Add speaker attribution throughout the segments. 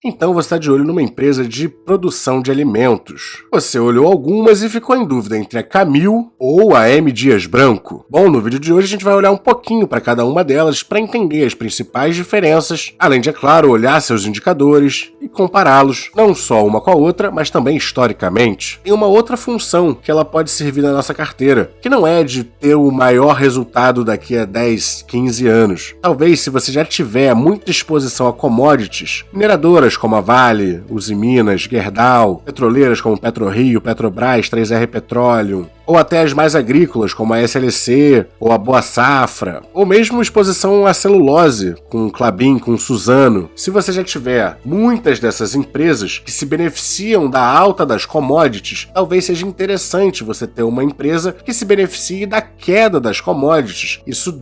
Speaker 1: Então você está de olho numa empresa de produção de alimentos. Você olhou algumas e ficou em dúvida entre a Camil ou a M. Dias Branco. Bom, no vídeo de hoje a gente vai olhar um pouquinho para cada uma delas para entender as principais diferenças, além de, é claro, olhar seus indicadores e compará-los, não só uma com a outra, mas também historicamente. Tem uma outra função que ela pode servir na nossa carteira, que não é de ter o maior resultado daqui a 10, 15 anos. Talvez, se você já tiver muita exposição a commodities, mineradoras como a Vale, Usiminas, Gerdau, petroleiras como PetroRio, Petrobras, 3R Petroleum, ou até as mais agrícolas, como a SLC, ou a Boa Safra, ou mesmo exposição à celulose, com Klabin, com Suzano. Se você já tiver muitas dessas empresas que se beneficiam da alta das commodities, talvez seja interessante você ter uma empresa que se beneficie da queda das commodities. Isso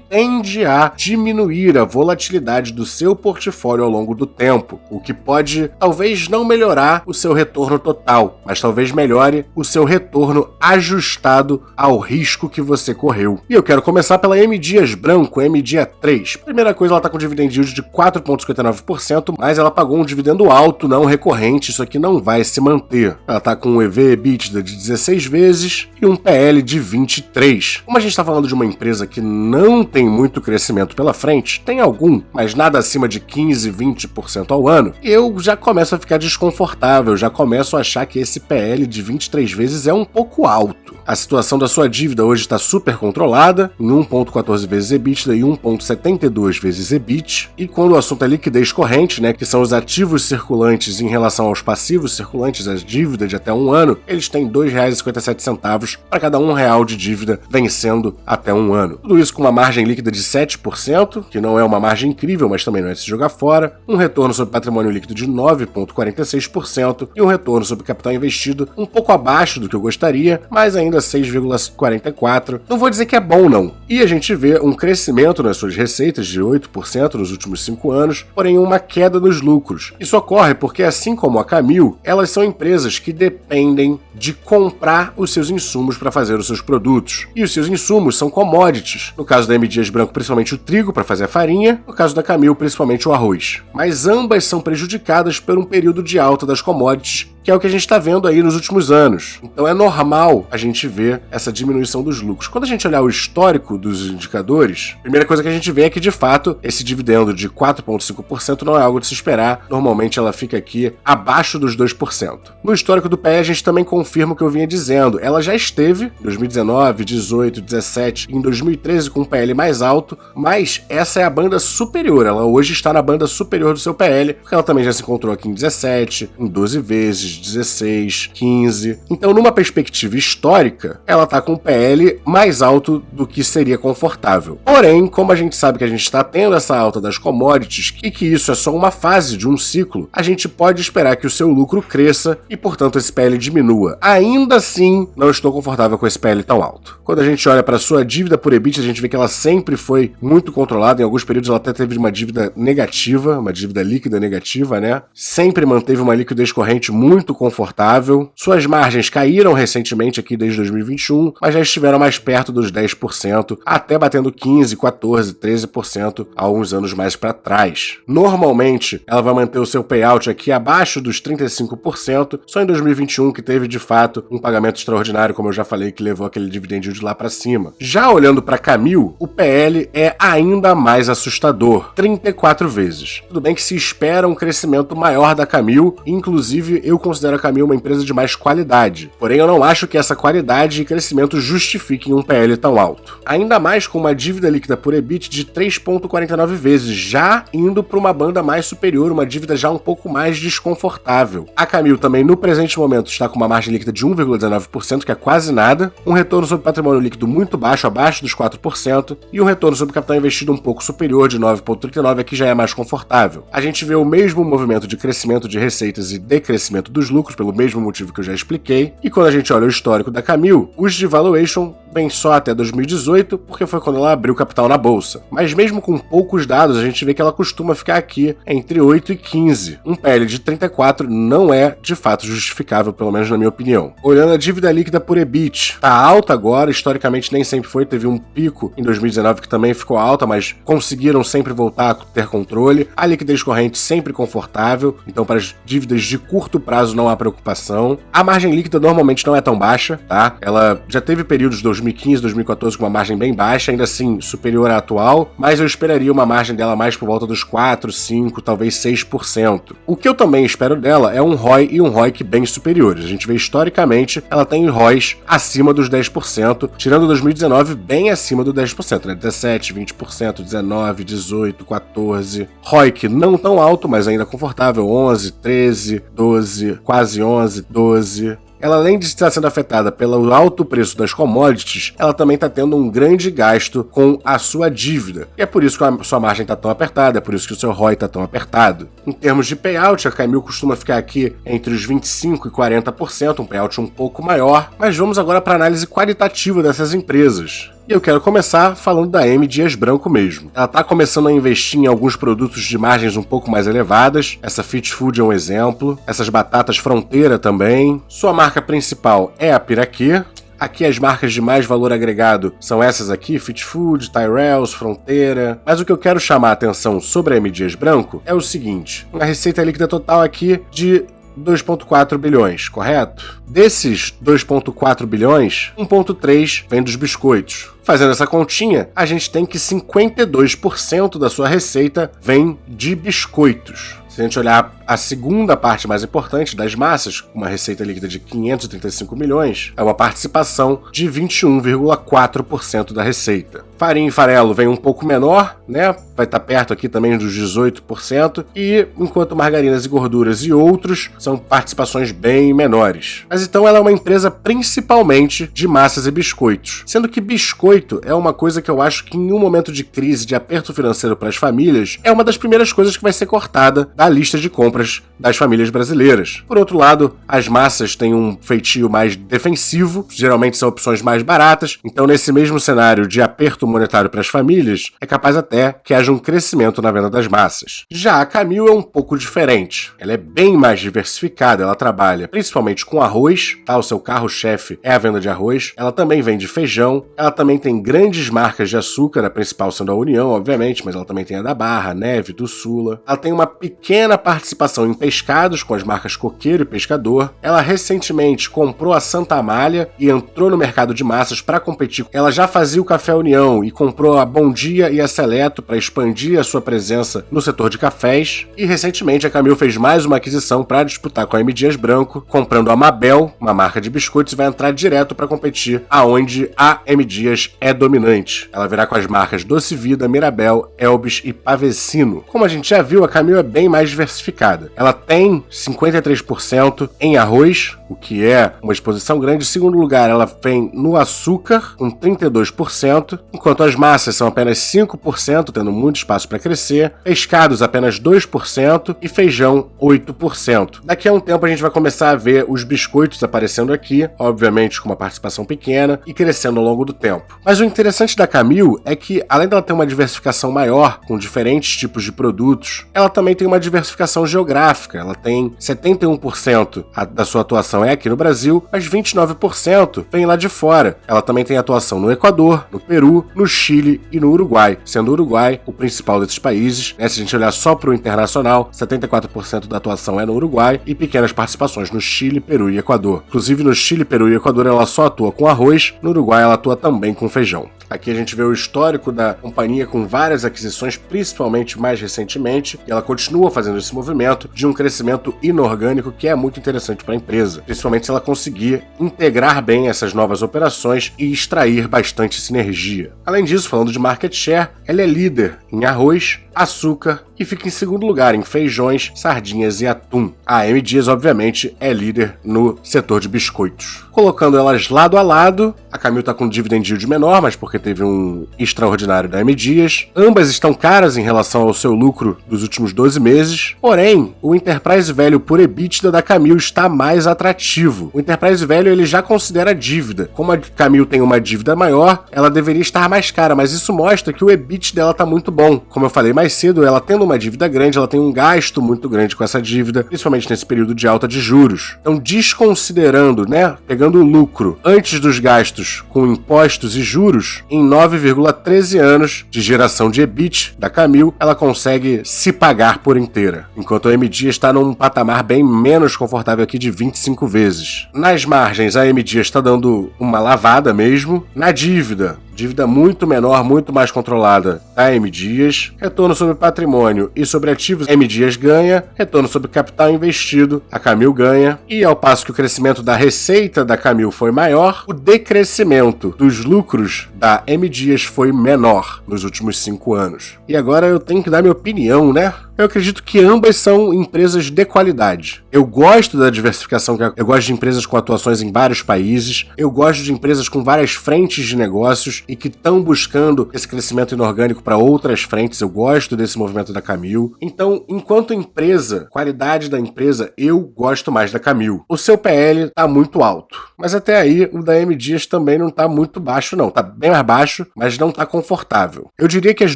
Speaker 1: tende a diminuir a volatilidade do seu portfólio ao longo do tempo, o que pode talvez não melhorar o seu retorno total, mas talvez melhore o seu retorno ajustado ao risco que você correu. E eu quero começar pela M. Dias Branco, MDIA3. Primeira coisa, ela está com dividend yield de 4,59%, mas ela pagou um dividendo alto, não recorrente, isso aqui não vai se manter. Ela está com um EV/EBITDA de 16 vezes e um PL de 23. Como a gente está falando de uma empresa que não tem muito crescimento pela frente, tem algum, mas nada acima de 15, 20% ao ano, eu já começo a ficar desconfortável, já começo a achar que esse PL de 23 vezes é um pouco alto. A situação da sua dívida hoje está super controlada, em 1,14 vezes EBITDA e 1,72 vezes EBIT, e quando o assunto é liquidez corrente, que são os ativos circulantes em relação aos passivos circulantes, as dívidas de até um ano, eles têm R$ 2,57 para cada R$ 1 de dívida vencendo até um ano. Tudo isso com uma margem líquida de 7%, que não é uma margem incrível, mas também não é de se jogar fora, um retorno sobre patrimônio líquido de 9,46% e um retorno sobre capital investido um pouco abaixo do que eu gostaria, mas ainda 6,44%. Não vou dizer que é bom, não. E a gente vê um crescimento nas suas receitas de 8% nos últimos 5 anos, porém uma queda nos lucros. Isso ocorre porque, assim como a Camil, elas são empresas que dependem de comprar os seus insumos para fazer os seus produtos. E os seus insumos são commodities. No caso da M. Dias Branco, principalmente o trigo para fazer a farinha. No caso da Camil, principalmente o arroz. Mas ambas são prejudicadas por um período de alta das commodities, que é o que a gente está vendo aí nos últimos anos. Então é normal a gente ver essa diminuição dos lucros. Quando a gente olhar o histórico dos indicadores, a primeira coisa que a gente vê é que, de fato, esse dividendo de 4,5% não é algo de se esperar. Normalmente ela fica aqui abaixo dos 2%. No histórico do PE, a gente também confirma o que eu vinha dizendo. Ela já esteve em 2019, 18, 17, em 2013 com um PL mais alto, mas essa é a banda superior. Ela hoje está na banda superior do seu PL, porque ela também já se encontrou aqui em 17, em 12 vezes, 16, 15. Então, numa perspectiva histórica, ela está com um PL mais alto do que seria confortável. Porém, como a gente sabe que a gente está tendo essa alta das commodities e que isso é só uma fase de um ciclo, a gente pode esperar que o seu lucro cresça e, portanto, esse PL diminua. Ainda assim, não estou confortável com esse PL tão alto. Quando a gente olha para a sua dívida por EBITDA, a gente vê que ela sempre foi muito controlada. Em alguns períodos ela até teve uma dívida negativa, uma dívida líquida negativa, Sempre manteve uma liquidez corrente muito confortável. Suas margens caíram recentemente aqui desde 2021, mas já estiveram mais perto dos 10%, até batendo 15%, 14%, 13% há alguns anos mais para trás. Normalmente, ela vai manter o seu payout aqui abaixo dos 35%, só em 2021 que teve, de fato, um pagamento extraordinário, como eu já falei, que levou aquele dividend yield lá para cima. Já olhando para Camil, o PL é ainda mais assustador, 34 vezes. Tudo bem que se espera um crescimento maior da Camil, inclusive eu considero a Camil uma empresa de mais qualidade. Porém, eu não acho que essa qualidade e crescimento justifiquem um PL tão alto. Ainda mais com uma dívida líquida por EBIT de 3,49 vezes, já indo para uma banda mais superior, uma dívida já um pouco mais desconfortável. A Camil também, no presente momento, está com uma margem líquida de 1,19%, que é quase nada, um retorno sobre patrimônio líquido muito baixo, abaixo dos 4%, e um retorno sobre capital investido um pouco superior, de 9,39%, aqui já é mais confortável. A gente vê o mesmo movimento de crescimento de receitas e decrescimento dos lucros, pelo mesmo motivo que eu já expliquei. E quando a gente olha o histórico da Camil, os de valuation vem só até 2018, porque foi quando ela abriu capital na bolsa. Mas mesmo com poucos dados, a gente vê que ela costuma ficar aqui entre 8 e 15. Um PL de 34 não é, de fato, justificável, pelo menos na minha opinião. Olhando a dívida líquida por EBIT, tá alta agora, historicamente nem sempre foi, teve um pico em 2019 que também ficou alta, mas conseguiram sempre voltar a ter controle. A liquidez corrente sempre confortável, então para as dívidas de curto prazo não há preocupação. A margem líquida normalmente não é tão baixa, tá? Ela já teve períodos 2015, 2014 com uma margem bem baixa, ainda assim superior à atual, mas eu esperaria uma margem dela mais por volta dos 4, 5, talvez 6%. O que eu também espero dela é um ROI e um ROIC bem superiores. A gente vê historicamente, ela tem ROIs acima dos 10%, tirando 2019 bem acima do 10%, né? 17, 20%, 19, 18, 14. ROIC não tão alto, mas ainda confortável, 11, 13, 12, quase 11, 12. Ela, além de estar sendo afetada pelo alto preço das commodities, ela também está tendo um grande gasto com a sua dívida. E é por isso que a sua margem está tão apertada, é por isso que o seu ROI está tão apertado. Em termos de payout, a Camil costuma ficar aqui entre os 25% e 40%, um payout um pouco maior. Mas vamos agora para a análise qualitativa dessas empresas. E eu quero começar falando da M. Dias Branco mesmo. Ela está começando a investir em alguns produtos de margens um pouco mais elevadas. Essa Fit Food é um exemplo. Essas batatas Fronteira também. Sua marca principal é a Piraquê. Aqui as marcas de mais valor agregado são essas aqui, Fit Food, Tyrells, Fronteira. Mas o que eu quero chamar a atenção sobre a M. Dias Branco é o seguinte. Uma receita líquida total aqui de 2,4 bilhões, correto? Desses 2,4 bilhões, 1,3 vem dos biscoitos. Fazendo essa continha, a gente tem que 52% da sua receita vem de biscoitos. Se a gente olhar a segunda parte mais importante das massas, com uma receita líquida de 535 milhões, é uma participação de 21,4% da receita. Farinha e farelo vem um pouco menor, né? Vai estar perto aqui também dos 18%, e enquanto margarinas e gorduras e outros são participações bem menores. Mas então ela é uma empresa principalmente de massas e biscoitos, sendo que biscoito é uma coisa que eu acho que em um momento de crise, de aperto financeiro para as famílias, é uma das primeiras coisas que vai ser cortada da lista de compras das famílias brasileiras. Por outro lado, as massas têm um feitio mais defensivo, geralmente são opções mais baratas, então nesse mesmo cenário de aperto monetário para as famílias, é capaz até que haja um crescimento na venda das massas. Já a Camil é um pouco diferente. Ela é bem mais diversificada, ela trabalha principalmente com arroz, tá? O seu carro-chefe é a venda de arroz, ela também vende feijão, ela também tem grandes marcas de açúcar, a principal sendo a União, obviamente, mas ela também tem a da Barra, Neve, do Sula. Ela tem uma pequena participação em pescados com as marcas Coqueiro e Pescador. Ela recentemente comprou a Santa Amália e entrou no mercado de massas para competir. Ela já fazia o Café União e comprou a Bom Dia e a Seleto para expandir a sua presença no setor de cafés. E recentemente a Camil fez mais uma aquisição para disputar com a M. Dias Branco, comprando a Mabel, uma marca de biscoitos, e vai entrar direto para competir aonde a M. Dias é dominante. Ela virá com as marcas Doce Vida, Mirabel, Elbis e Pavecino. Como a gente já viu, a Camil é bem mais diversificada. Ela tem 53% em arroz, o que é uma exposição grande. Em segundo lugar, ela vem no açúcar, com 32%, enquanto as massas são apenas 5%, tendo muito espaço para crescer, pescados apenas 2% e feijão 8%. Daqui a um tempo a gente vai começar a ver os biscoitos aparecendo aqui, obviamente com uma participação pequena e crescendo ao longo do tempo. Mas o interessante da Camil é que, além dela ter uma diversificação maior, com diferentes tipos de produtos, ela também tem uma diversificação geográfica. Ela tem 71% da sua atuação é aqui no Brasil, mas 29% vem lá de fora. Ela também tem atuação no Equador, no Peru, no Chile e no Uruguai, sendo o Uruguai o principal desses países, né? Se a gente olhar só para o internacional, 74% da atuação é no Uruguai e pequenas participações no Chile, Peru e Equador. Inclusive no Chile, Peru e Equador ela só atua com arroz, no Uruguai ela atua também com feijão. Aqui a gente vê o histórico da companhia com várias aquisições, principalmente mais recentemente, e ela continua fazendo esse movimento de um crescimento inorgânico que é muito interessante para a empresa, principalmente se ela conseguir integrar bem essas novas operações e extrair bastante sinergia. Além disso, falando de market share, ela é líder em arroz, açúcar e fica em segundo lugar em feijões, sardinhas e atum. A M. Dias, obviamente, é líder no setor de biscoitos. Colocando elas lado a lado, a Camil está com um dividend yield menor, mas porque teve um extraordinário da M. Dias. Ambas estão caras em relação ao seu lucro dos últimos 12 meses, porém, o Enterprise Value por EBITDA da Camil está mais atrativo. O Enterprise Value ele já considera dívida. Como a Camil tem uma dívida maior, ela deveria estar mais cara, mas isso mostra que o EBIT dela está muito bom. Como eu falei mais cedo, ela tendo uma dívida grande, ela tem um gasto muito grande com essa dívida, principalmente nesse período de alta de juros. Então, desconsiderando, pegando o lucro antes dos gastos com impostos e juros, em 9,13 anos de geração de EBIT da Camil, ela consegue se pagar por inteira, enquanto a M. Dias está num patamar bem menos confortável aqui de 25 vezes. Nas margens, a M. Dias está dando uma lavada mesmo. Na dívida muito menor, muito mais controlada da M. Dias. Retorno sobre patrimônio e sobre ativos, M. Dias ganha. Retorno sobre capital investido, a Camil ganha. E ao passo que o crescimento da receita da Camil foi maior, o decrescimento dos lucros da M. Dias foi menor nos últimos 5 anos. E agora eu tenho que dar minha opinião, Eu acredito que ambas são empresas de qualidade. Eu gosto da diversificação, eu gosto de empresas com atuações em vários países, eu gosto de empresas com várias frentes de negócios e que estão buscando esse crescimento inorgânico para outras frentes. Eu gosto desse movimento da Camil. Então, enquanto empresa, qualidade da empresa, eu gosto mais da Camil. O seu PL está muito alto, mas até aí o da M. Dias também não está muito baixo não. Está bem mais baixo, mas não está confortável. Eu diria que as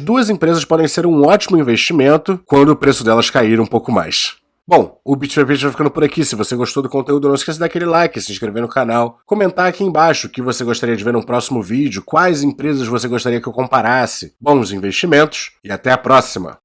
Speaker 1: duas empresas podem ser um ótimo investimento quando o preço delas cair um pouco mais. Bom, o Bitpapers vai ficando por aqui. Se você gostou do conteúdo, não esqueça de dar aquele like, se inscrever no canal, comentar aqui embaixo o que você gostaria de ver no próximo vídeo, quais empresas você gostaria que eu comparasse. Bons investimentos e até a próxima!